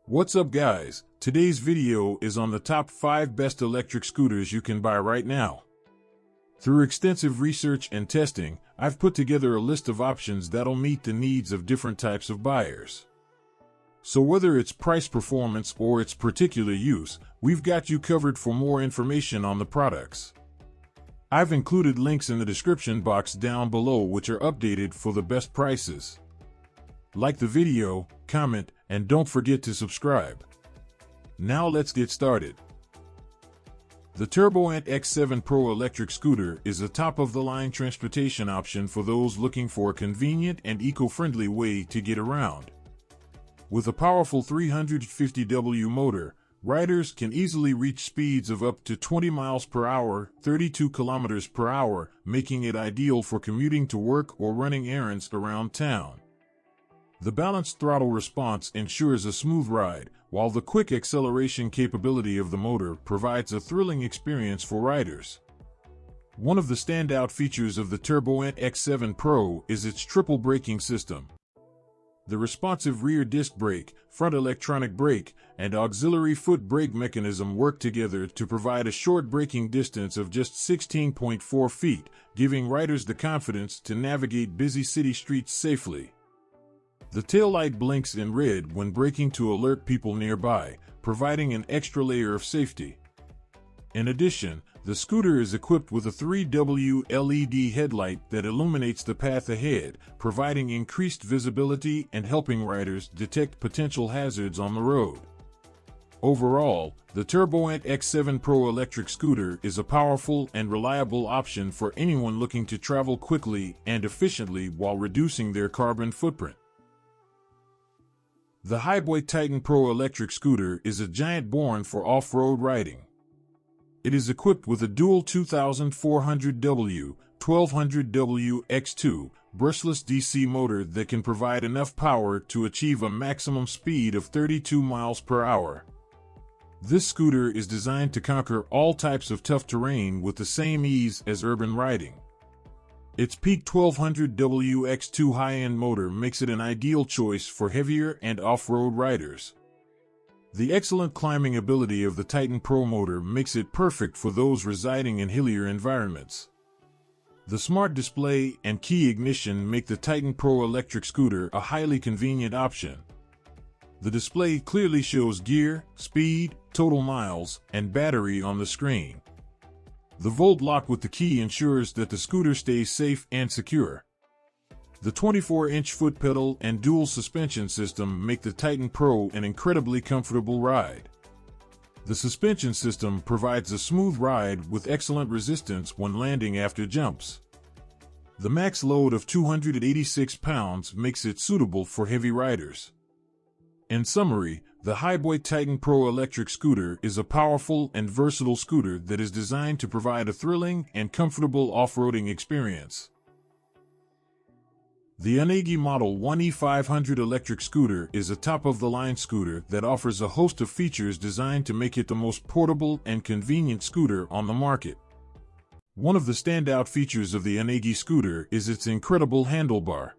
What's up guys, today's video is on the top 5 best electric scooters you can buy right now. Through extensive research and testing, I've put together a list of options that'll meet the needs of different types of buyers. So whether it's price performance or its particular use, we've got you covered. For more information on the products, I've included links in the description box down below which are updated for the best prices. Like the video, comment, and don't forget to subscribe. Now let's get started. The Turboant X7 Pro electric scooter is a top-of-the-line transportation option for those looking for a convenient and eco-friendly way to get around. With a powerful 350W motor, riders can easily reach speeds of up to 20 miles per hour, 32 kilometers per hour, making it ideal for commuting to work or running errands around town. The balanced throttle response ensures a smooth ride, while the quick acceleration capability of the motor provides a thrilling experience for riders. One of the standout features of the Turboant X7 Pro is its triple braking system. The responsive rear disc brake, front electronic brake, and auxiliary foot brake mechanism work together to provide a short braking distance of just 16.4 feet, giving riders the confidence to navigate busy city streets safely. The taillight blinks in red when braking to alert people nearby, providing an extra layer of safety. In addition, the scooter is equipped with a 3W LED headlight that illuminates the path ahead, providing increased visibility and helping riders detect potential hazards on the road. Overall, the Turboant X7 Pro electric scooter is a powerful and reliable option for anyone looking to travel quickly and efficiently while reducing their carbon footprint. The Hiboy Titan Pro electric scooter is a giant born for off-road riding. It is equipped with a dual 2400W, 1200W X2 brushless DC motor that can provide enough power to achieve a maximum speed of 32 miles per hour. This scooter is designed to conquer all types of tough terrain with the same ease as urban riding. Its peak 1200W X2 high-end motor makes it an ideal choice for heavier and off-road riders. The excellent climbing ability of the Titan Pro motor makes it perfect for those residing in hillier environments. The smart display and key ignition make the Titan Pro electric scooter a highly convenient option. The display clearly shows gear, speed, total miles, and battery on the screen. The volt lock with the key ensures that the scooter stays safe and secure. The 24-inch foot pedal and dual suspension system make the Titan Pro an incredibly comfortable ride. The suspension system provides a smooth ride with excellent resistance when landing after jumps. The max load of 286 pounds makes it suitable for heavy riders. In summary, the Hiboy Titan Pro electric scooter is a powerful and versatile scooter that is designed to provide a thrilling and comfortable off-roading experience. The UNAGI Model 1E500 electric scooter is a top-of-the-line scooter that offers a host of features designed to make it the most portable and convenient scooter on the market. One of the standout features of the UNAGI scooter is its incredible handlebar.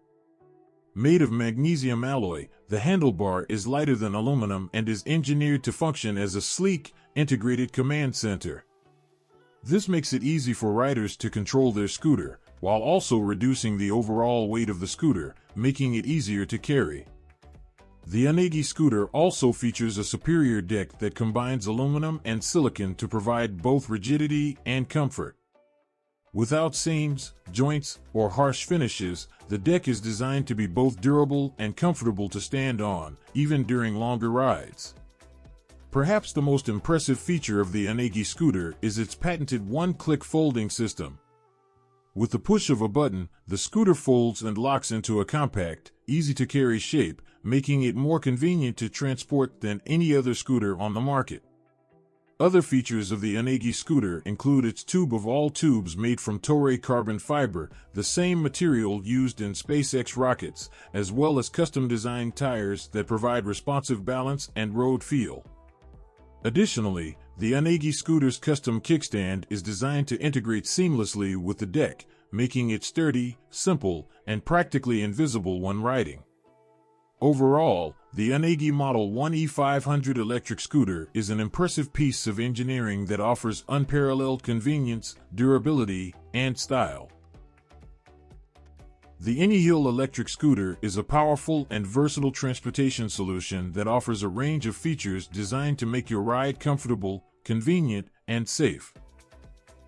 Made of magnesium alloy, the handlebar is lighter than aluminum and is engineered to function as a sleek, integrated command center. This makes it easy for riders to control their scooter, while also reducing the overall weight of the scooter, making it easier to carry. The UNAGI scooter also features a superior deck that combines aluminum and silicon to provide both rigidity and comfort. Without seams, joints, or harsh finishes, the deck is designed to be both durable and comfortable to stand on, even during longer rides. Perhaps the most impressive feature of the UNAGI scooter is its patented one-click folding system. With the push of a button, the scooter folds and locks into a compact, easy-to-carry shape, making it more convenient to transport than any other scooter on the market. Other features of the UNAGI scooter include its tube of all tubes made from Toray carbon fiber, the same material used in SpaceX rockets, as well as custom-designed tires that provide responsive balance and road feel. Additionally, the UNAGI scooter's custom kickstand is designed to integrate seamlessly with the deck, making it sturdy, simple, and practically invisible when riding. Overall, the UNAGI Model 1E500 electric scooter is an impressive piece of engineering that offers unparalleled convenience, durability, and style. The ANYHILL electric scooter is a powerful and versatile transportation solution that offers a range of features designed to make your ride comfortable, convenient, and safe.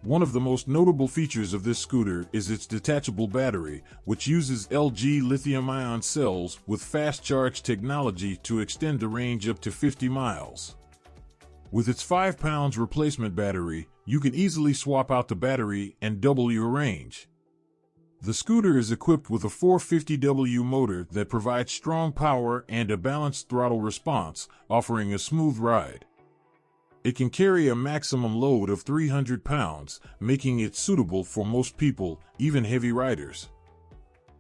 One of the most notable features of this scooter is its detachable battery, which uses LG lithium-ion cells with fast charge technology to extend the range up to 50 miles. With its 5 pounds replacement battery, you can easily swap out the battery and double your range. The scooter is equipped with a 450W motor that provides strong power and a balanced throttle response, offering a smooth ride. It can carry a maximum load of 300 pounds, making it suitable for most people, even heavy riders.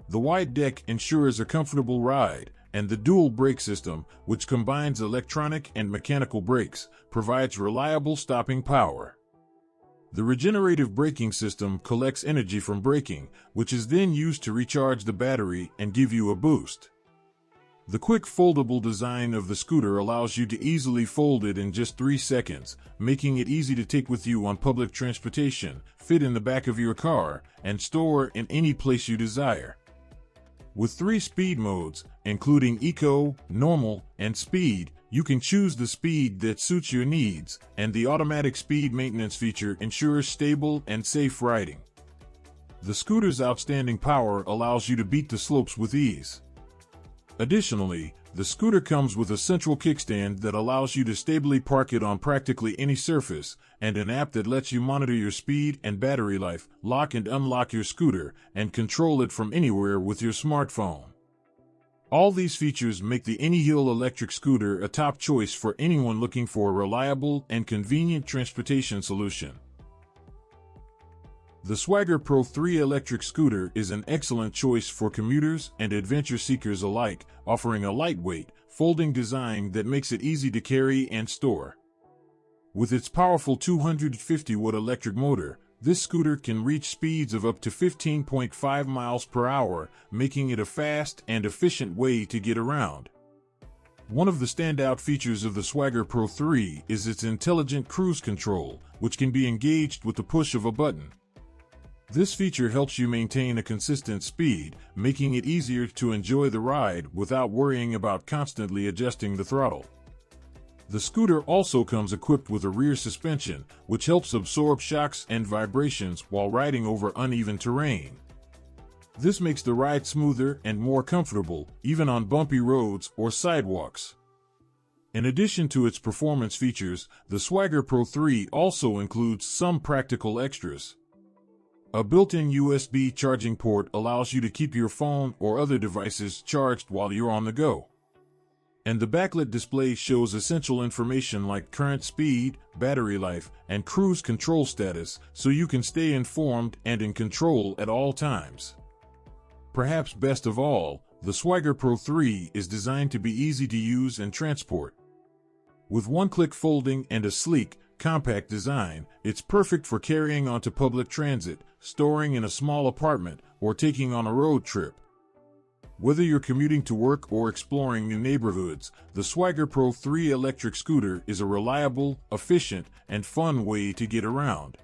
The wide deck ensures a comfortable ride, and the dual brake system, which combines electronic and mechanical brakes, provides reliable stopping power. The regenerative braking system collects energy from braking, which is then used to recharge the battery and give you a boost. The quick foldable design of the scooter allows you to easily fold it in just 3 seconds, making it easy to take with you on public transportation, fit in the back of your car, and store in any place you desire. With 3 speed modes, including Eco, Normal, and Speed, you can choose the speed that suits your needs, and the automatic speed maintenance feature ensures stable and safe riding. The scooter's outstanding power allows you to beat the slopes with ease. Additionally, the scooter comes with a central kickstand that allows you to stably park it on practically any surface, and an app that lets you monitor your speed and battery life, lock and unlock your scooter, and control it from anywhere with your smartphone. All these features make the ANYHILL electric scooter a top choice for anyone looking for a reliable and convenient transportation solution. The Swagger Pro 3 electric scooter is an excellent choice for commuters and adventure seekers alike, offering a lightweight, folding design that makes it easy to carry and store. With its powerful 250-watt electric motor, this scooter can reach speeds of up to 15.5 miles per hour, making it a fast and efficient way to get around. One of the standout features of the Swagger Pro 3 is its intelligent cruise control, which can be engaged with the push of a button. This feature helps you maintain a consistent speed, making it easier to enjoy the ride without worrying about constantly adjusting the throttle. The scooter also comes equipped with a rear suspension, which helps absorb shocks and vibrations while riding over uneven terrain. This makes the ride smoother and more comfortable, even on bumpy roads or sidewalks. In addition to its performance features, the Swagger Pro 3 also includes some practical extras. A built-in USB charging port allows you to keep your phone or other devices charged while you're on the go. And the backlit display shows essential information like current speed, battery life, and cruise control status, so you can stay informed and in control at all times. Perhaps best of all, the Swagger Pro 3 is designed to be easy to use and transport. With one-click folding and a sleek, compact design, it's perfect for carrying onto public transit, storing in a small apartment, or taking on a road trip. Whether you're commuting to work or exploring new neighborhoods, the Swagger Pro 3 electric scooter is a reliable, efficient, and fun way to get around.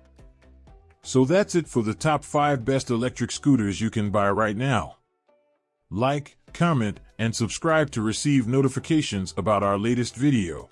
So that's it for the top 5 best electric scooters you can buy right now. Like, comment, and subscribe to receive notifications about our latest video.